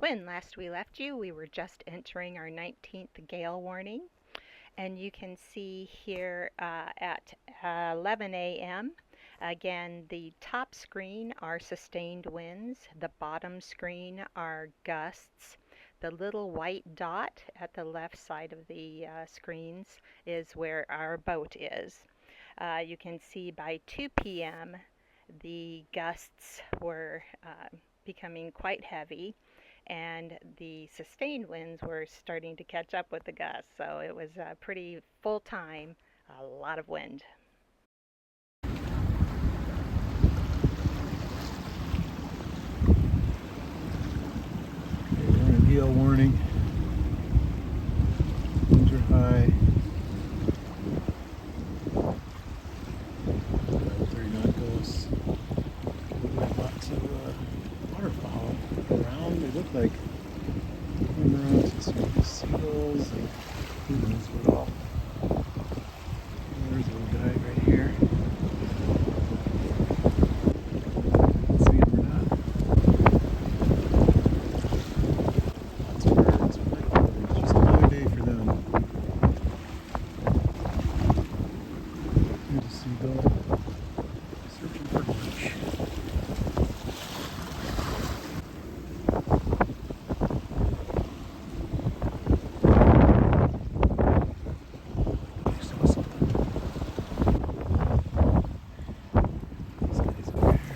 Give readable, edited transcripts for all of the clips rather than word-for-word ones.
When last we left you, we were just entering our 19th gale warning, and you can see here at 11 a.m. Again, the top screen are sustained winds, the bottom screen are gusts. The little white dot at the left side of the screens is where our boat is. You can see by 2 p.m. the gusts were becoming quite heavy, and the sustained winds were starting to catch up with the gusts. So it was pretty full time, a lot of wind. Okay, we're in a gale warning. Winds are high. 30 knot gusts. We have lots of waterfowl around. They look like cormorants and seagulls and who knows what all. There's a little guy right here. See him or not? Lots of birds. It's just another day for them. There's a seagull searching for lunch. I saw something. These guys over here.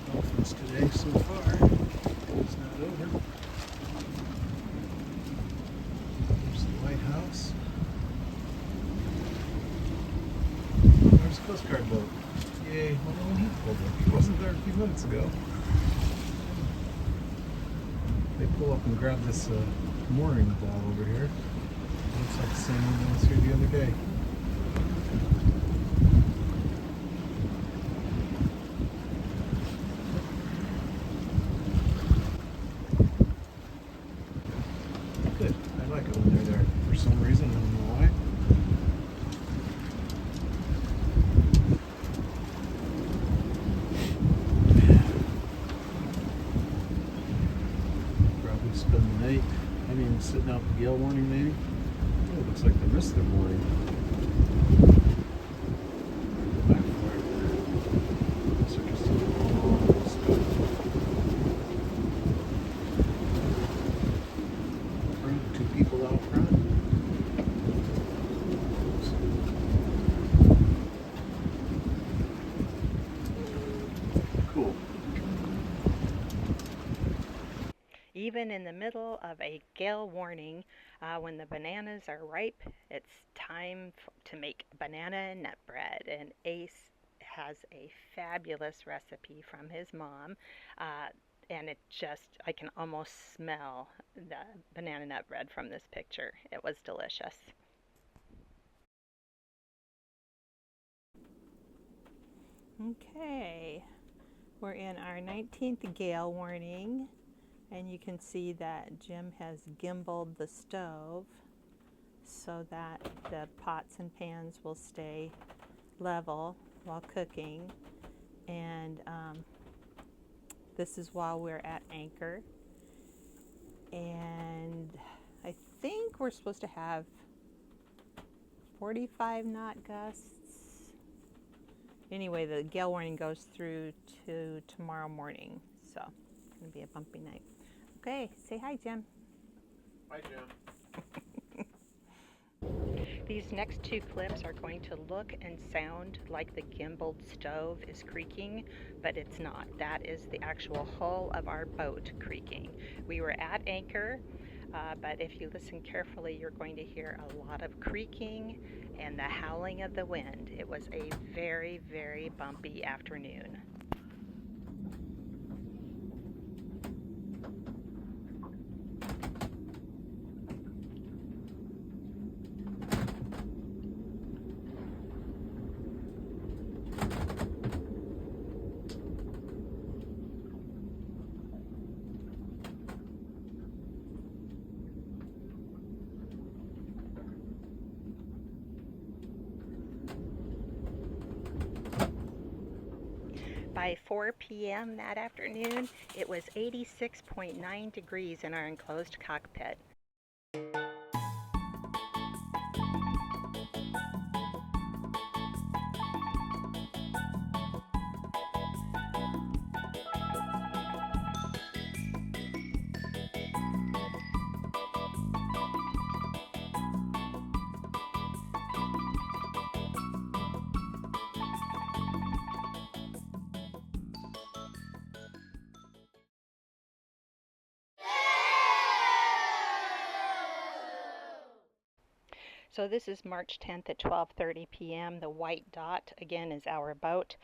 Dolphins today so far. It's not over. There's the White House. There's the Coast Guard boat. Yay, wonder when he pulled up. He wasn't there a few minutes ago. They pull up and grab this mooring ball over here. Looks like the same one that was here the other day. Good. I like it when they're there for some reason. I don't know why. Probably spend the night. I mean, sitting out the gale warning maybe. Oh, it looks like they missed their morning. Go back for it. These are just a long stuff. Front, two people out front. Cool. Even in the middle of a gale warning, when the bananas are ripe, it's time to make banana and nut bread. And Ace has a fabulous recipe from his mom. And it just, I can almost smell the banana nut bread from this picture. It was delicious. Okay, we're in our 19th gale warning, and you can see that Jim has gimbaled the stove so that the pots and pans will stay level while cooking. And this is while we're at anchor. And I think we're supposed to have 45 knot gusts. Anyway, the gale warning goes through to tomorrow morning, so it's going to be a bumpy night. Okay, say hi, Jim. Hi, Jim. These next two clips are going to look and sound like the gimbaled stove is creaking, but it's not. That is the actual hull of our boat creaking. We were at anchor, but if you listen carefully, you're going to hear a lot of creaking and the howling of the wind. It was a very, very bumpy afternoon. By 4 p.m. that afternoon, it was 86.9 degrees in our enclosed cockpit. So this is March 10th at 12:30 p.m. The white dot again is our boat.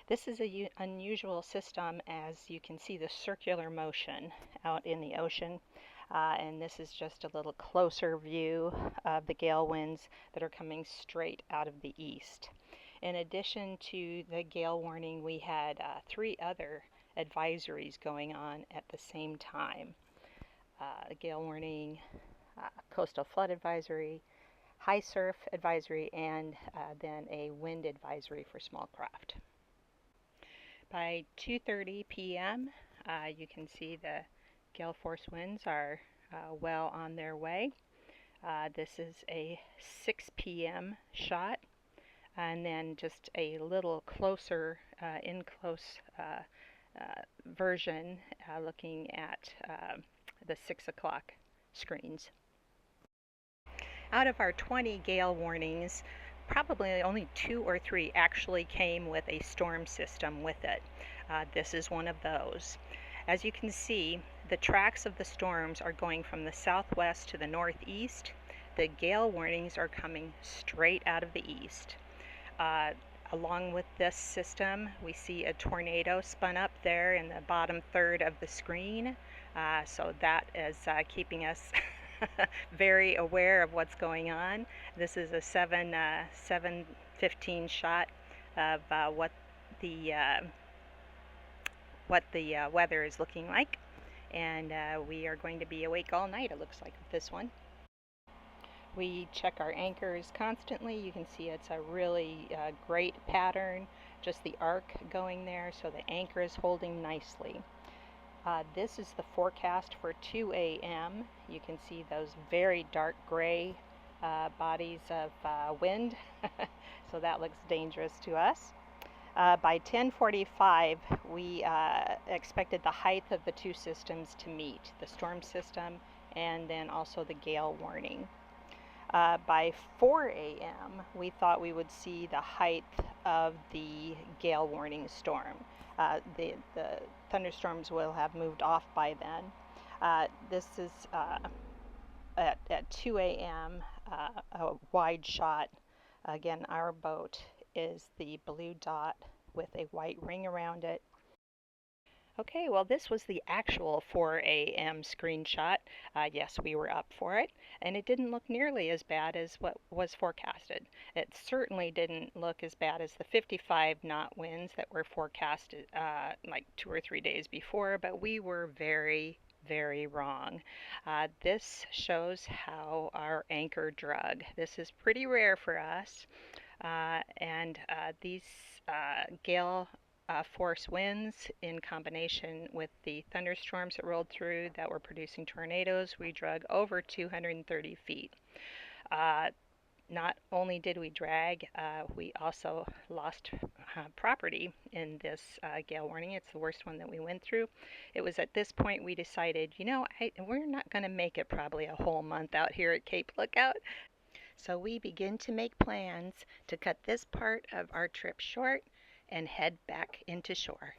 This is an unusual system, as you can see the circular motion out in the ocean. And this is just a little closer view of the gale winds that are coming straight out of the east. In addition to the gale warning, we had 3 other advisories going on at the same time. A gale warning, coastal flood advisory, high surf advisory, and then a wind advisory for small craft. By 2:30 p.m., you can see the gale force winds are well on their way. This is a 6 p.m. shot, and then just a little closer, in close version, looking at the 6 o'clock screens. Out of our 20 gale warnings, probably only 2 or 3 actually came with a storm system with it. This is one of those. As you can see, the tracks of the storms are going from the southwest to the northeast. The gale warnings are coming straight out of the east. Along with this system, we see a tornado spun up there in the bottom third of the screen. So that is keeping us very aware of what's going on. This is a 7:15 shot of what the weather is looking like, and we are going to be awake all night, it looks like, with this one. We check our anchors constantly. You can see it's a really great pattern, just the arc going there, so the anchor is holding nicely. This is the forecast for 2 a.m. You can see those very dark gray bodies of wind, so that looks dangerous to us. By 10:45, we expected the height of the 2 systems to meet, the storm system and then also the gale warning. By 4 a.m., we thought we would see the height of the gale warning storm. The thunderstorms will have moved off by then. This is at 2 a.m., a wide shot. Again, our boat is the blue dot with a white ring around it. Okay, well, this was the actual 4 a.m. screenshot. Yes, we were up for it, and it didn't look nearly as bad as what was forecasted. It certainly didn't look as bad as the 55 knot winds that were forecasted like 2 or 3 days before, but we were very, very wrong. This shows how our anchor drug. This is pretty rare for us, and these gale force winds in combination with the thunderstorms that rolled through that were producing tornadoes, we drug over 230 feet. Not only did we drag, we also lost property in this gale warning. It's the worst one that we went through. It was at this point we decided, we're not going to make it probably a whole month out here at Cape Lookout. So we begin to make plans to cut this part of our trip short and head back into shore.